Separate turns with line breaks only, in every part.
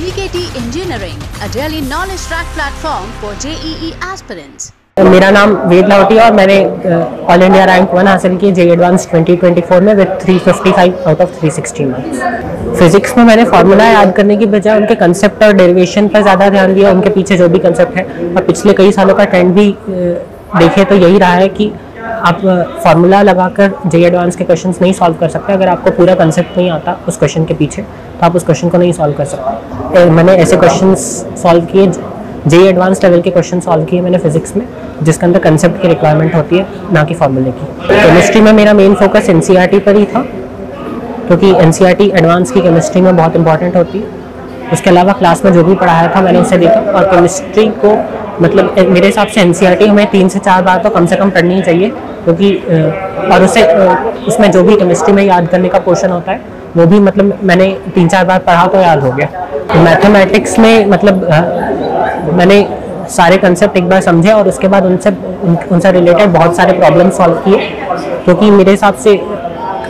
LKT Engineering, a daily knowledge track platform for JEE aspirants.
मेरा नाम वेद लावटी और मैंने ऑल इंडिया रैंक 1 हासिल की JEE एडवांस 2024 में with 355 out of 360 marks. Physics में मैंने फार्मूला याद करने की बजाय उनके कंसेप्ट और डेरिवेशन पर ज़्यादा ध्यान दिया, उनके पीछे जो भी कंसेप्ट है। और पिछले कई सालों का ट्रेंड भी देखें तो यही रहा है कि आप फार्मूला लगाकर JEE एडवांस के क्वेश्चंस नहीं सॉल्व कर सकते। अगर आपको पूरा कंसेप्ट नहीं आता उस क्वेश्चन के पीछे तो आप उस क्वेश्चन को नहीं सॉल्व कर सकते। मैंने ऐसे क्वेश्चंस सॉल्व किए, JEE एडवांस लेवल के क्वेश्चन सॉल्व किए मैंने फिजिक्स में, जिसके अंदर कंसेप्ट की रिक्वायरमेंट होती है, ना कि फार्मूले की। केमिस्ट्री में मेरा मेन फोकस NCERT पर ही था, क्योंकि NCERT एडवांस की केमिस्ट्री में बहुत इंपॉर्टेंट होती है। उसके अलावा क्लास में जो भी पढ़ाया था मैंने उसे देखा, और केमिस्ट्री को मतलब मेरे हिसाब से NCERT हमें 3 से 4 बार तो कम से कम पढ़नी ही चाहिए, क्योंकि और उसमें जो भी केमिस्ट्री में याद करने का पोर्शन होता है वो भी मतलब मैंने 3-4 बार पढ़ा तो याद हो गया। मैथमेटिक्स में मतलब मैंने सारे कंसेप्ट एक बार समझे और उसके बाद उनसे रिलेटेड बहुत सारे प्रॉब्लम सॉल्व किए, क्योंकि मेरे हिसाब से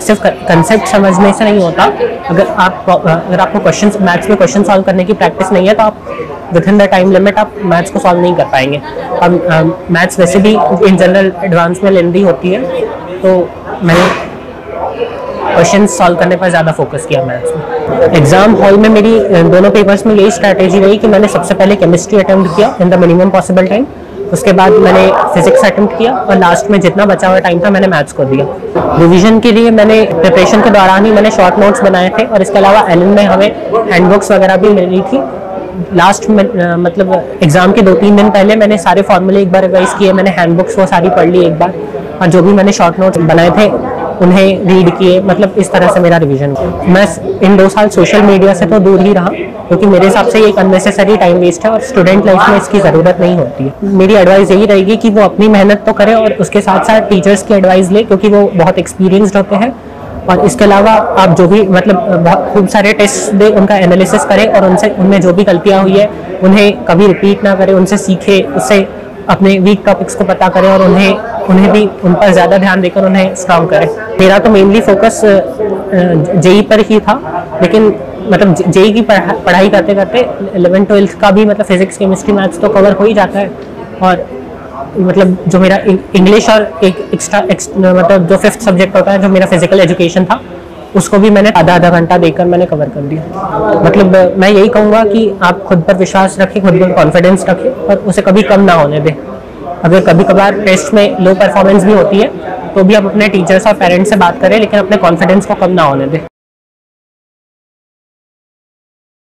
सिर्फ कंसेप्ट समझने से नहीं होता। अगर आपको क्वेश्चंस मैथ्स में क्वेश्चन सॉल्व करने की प्रैक्टिस नहीं है तो आप with in the time limit आप मैथ्स को सॉल्व नहीं कर पाएंगे। और मैथ्स वैसे भी इन जनरल एडवांस में लेंदी होती है, तो मैंने क्वेश्चन सॉल्व करने पर ज़्यादा फोकस किया मैथ्स में। एग्जाम हॉल में मेरी दोनों पेपर्स में यही स्ट्रैटेजी रही कि मैंने सबसे पहले केमिस्ट्री अटेम्प्ट किया in the minimum possible time, उसके बाद मैंने फिजिक्स अटेम्प्ट किया, और लास्ट में जितना बचा हुआ टाइम था मैंने मैथ्स को दिया। रिवीजन के लिए मैंने प्रिपरेशन के दौरान ही मैंने शॉर्ट नोट्स बनाए थे, और इसके अलावा एलन में हमें हैंडबुक्स वगैरह भी मिल रही थी। लास्ट में मतलब एग्जाम के 2-3 दिन पहले मैंने सारे फॉर्मूले एक बार रिवाइज किए, मैंने हैंडबुक्स वो सारी पढ़ ली एक बार, और जो भी मैंने शॉर्ट नोट्स बनाए थे उन्हें रीड किए। मतलब इस तरह से मेरा रिवीजन हुआ। मैं इन 2 साल सोशल मीडिया से तो दूर ही रहा, क्योंकि मेरे हिसाब से ये एक अननेसेसरी टाइम वेस्ट है और स्टूडेंट लाइफ में इसकी ज़रूरत नहीं होती है। मेरी एडवाइस यही रहेगी कि वो अपनी मेहनत तो करे और उसके साथ साथ टीचर्स की एडवाइस ले, क्योंकि वो बहुत एक्सपीरियंस्ड होते हैं। और इसके अलावा आप जो भी मतलब बहुत खूब सारे टेस्ट दे, उनका एनालिसिस करें और उनमें जो भी गलतियाँ हुई है उन्हें कभी रिपीट ना करें, उनसे सीखे, उससे अपने वीक टॉपिक्स को पता करें और उन्हें भी उन पर ज़्यादा ध्यान देकर उन्हें स्ट्रॉन्ग करें। मेरा तो मेनली फोकस JEE पर ही था, लेकिन मतलब JEE की पढ़ाई करते करते 11th-12th का भी मतलब फिजिक्स केमिस्ट्री मैथ्स तो कवर हो ही जाता है। और मतलब जो मेरा इंग्लिश और एक एक्स्ट्रा मतलब जो 5th सब्जेक्ट होता है, जो मेरा फिजिकल एजुकेशन था, उसको भी मैंने आधा घंटा देकर मैंने कवर कर दिया। मतलब मैं यही कहूँगा कि आप खुद पर विश्वास रखें, खुद पर कॉन्फिडेंस रखें, और उसे कभी कम ना होने दें। अगर कभी कभार टेस्ट में लो परफॉर्मेंस भी होती है तो भी आप अपने टीचर्स और पेरेंट्स से बात करें, लेकिन अपने कॉन्फिडेंस को कम ना होने दें।